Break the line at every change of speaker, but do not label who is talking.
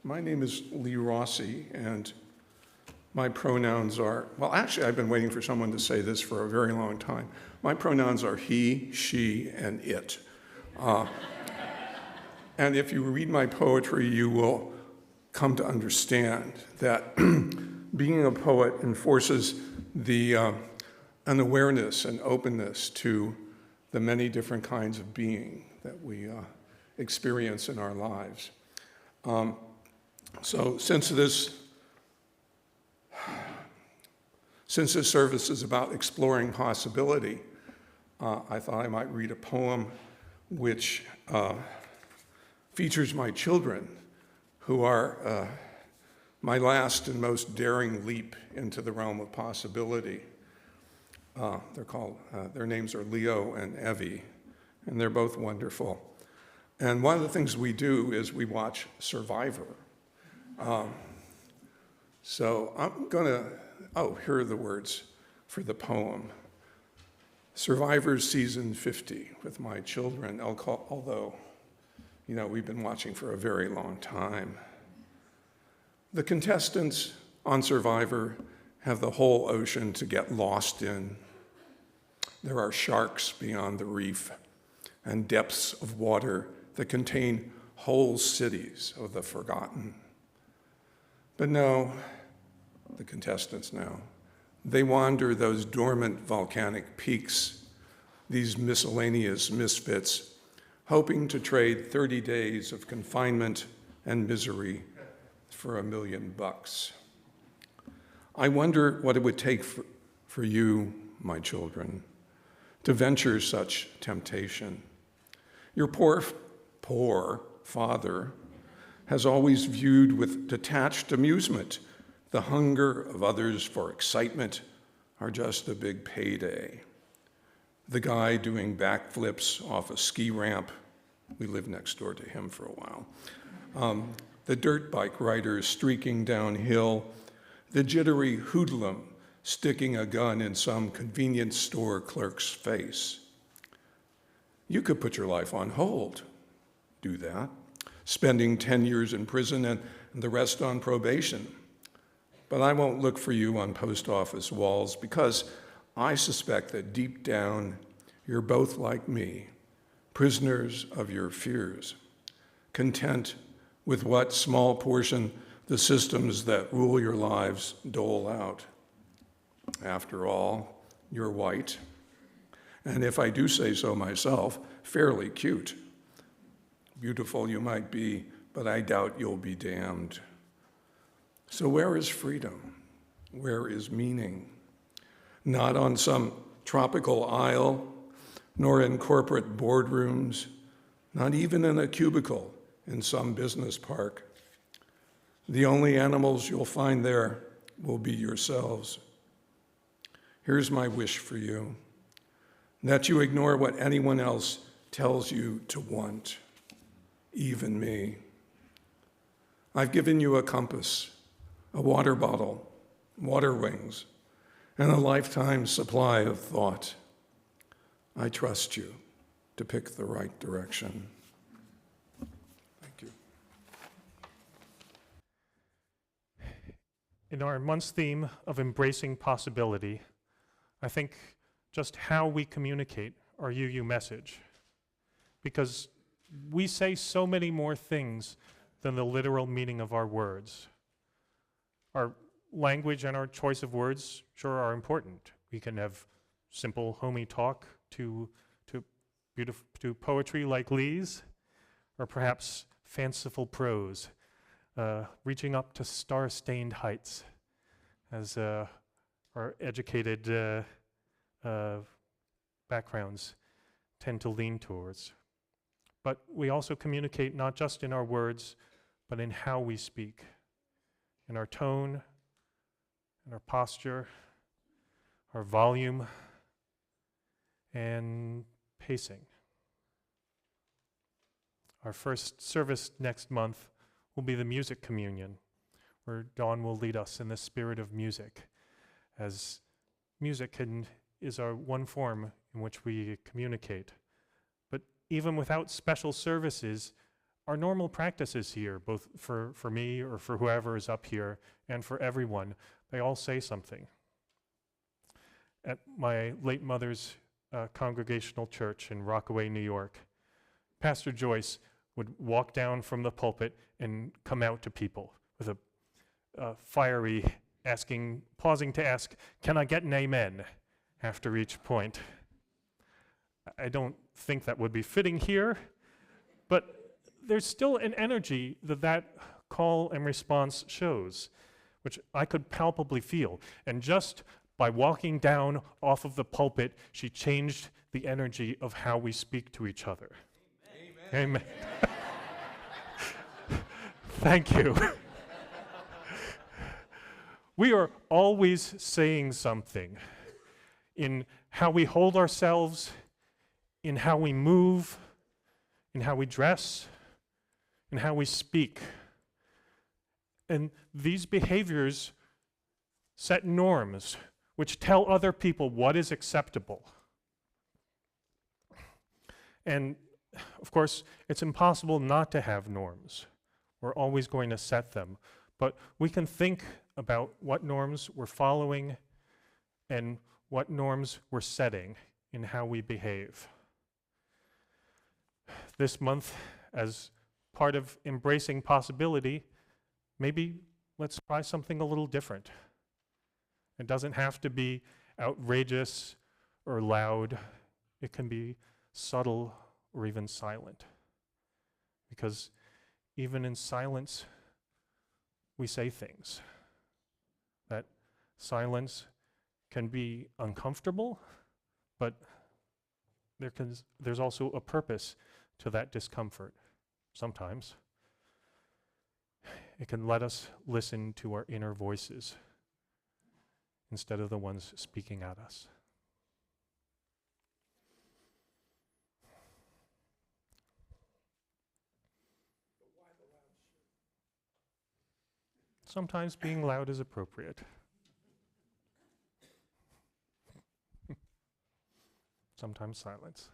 My name is Lee Rossi, and my pronouns are, well, actually, I've been waiting for someone to say this for a very long time. My pronouns are he, she, and it. And if you read my poetry, you will come to understand that being a poet enforces an awareness and openness to the many different kinds of being that we experience in our lives. So since this service is about exploring possibility, I thought I might read a poem which features my children, who are my last and most daring leap into the realm of possibility. Their names are Leo and Evie, and they're both wonderful. And one of the things we do is we watch Survivor. So I'm gonna, here are the words for the poem. Survivor season 50 with my children, although, we've been watching for a very long time. The contestants on Survivor have the whole ocean to get lost in. There are sharks beyond the reef and depths of water that contain whole cities of the forgotten. But no, the contestants know, they wander those dormant volcanic peaks, these miscellaneous misfits, hoping to trade 30 days of confinement and misery for $1 million. I wonder what it would take for you, my children, to venture such temptation. Your poor father has always viewed with detached amusement the hunger of others for excitement are just a big payday. The guy doing backflips off a ski ramp, we lived next door to him for a while, the dirt bike rider streaking downhill, the jittery hoodlum sticking a gun in some convenience store clerk's face. You could put your life on hold, do that, spending 10 years in prison and the rest on probation. But I won't look for you on post office walls because I suspect that deep down, you're both like me, prisoners of your fears, content with what small portion the systems that rule your lives dole out. After all, you're white, and if I do say so myself, fairly cute. Beautiful you might be, but I doubt you'll be damned. So where is freedom? Where is meaning? Not on some tropical isle, nor in corporate boardrooms, not even in a cubicle in some business park. The only animals you'll find there will be yourselves. Here's my wish for you, that you ignore what anyone else tells you to want, even me. I've given you a compass, a water bottle, water wings, and a lifetime supply of thought. I trust you to pick the right direction. Thank you.
In our month's theme of embracing possibility, I think just how we communicate our UU message, because we say so many more things than the literal meaning of our words. Our language and our choice of words sure are important. We can have simple, homey talk to poetry like Lee's, or perhaps fanciful prose, reaching up to star-stained heights, as our educated backgrounds tend to lean towards. But we also communicate not just in our words, but in how we speak, in our tone, in our posture, our volume, and pacing. Our first service next month will be the music communion, where Dawn will lead us in the spirit of music, as music is our one form in which we communicate. But even without special services, our normal practices here, both for me or for whoever is up here and for everyone, they all say something. At my late mother's congregational church in Rockaway, New York, Pastor Joyce would walk down from the pulpit and come out to people with a fiery pausing to ask, "Can I get an amen?" after each point. I don't think that would be fitting here, but there's still an energy that call and response shows, which I could palpably feel. And just by walking down off of the pulpit, she changed the energy of how we speak to each other. Amen. Amen. Thank you. We are always saying something in how we hold ourselves, in how we move, in how we dress, in how we speak. And these behaviors set norms which tell other people what is acceptable. And of course, it's impossible not to have norms. We're always going to set them. But we can think about what norms we're following and what norms we're setting in how we behave. This month, as part of embracing possibility, maybe let's try something a little different. It doesn't have to be outrageous or loud. It can be subtle or even silent. Because even in silence, we say things. That silence can be uncomfortable, but there's also a purpose to that discomfort. Sometimes it can let us listen to our inner voices instead of the ones speaking at us. Sometimes being loud is appropriate. Sometimes silence.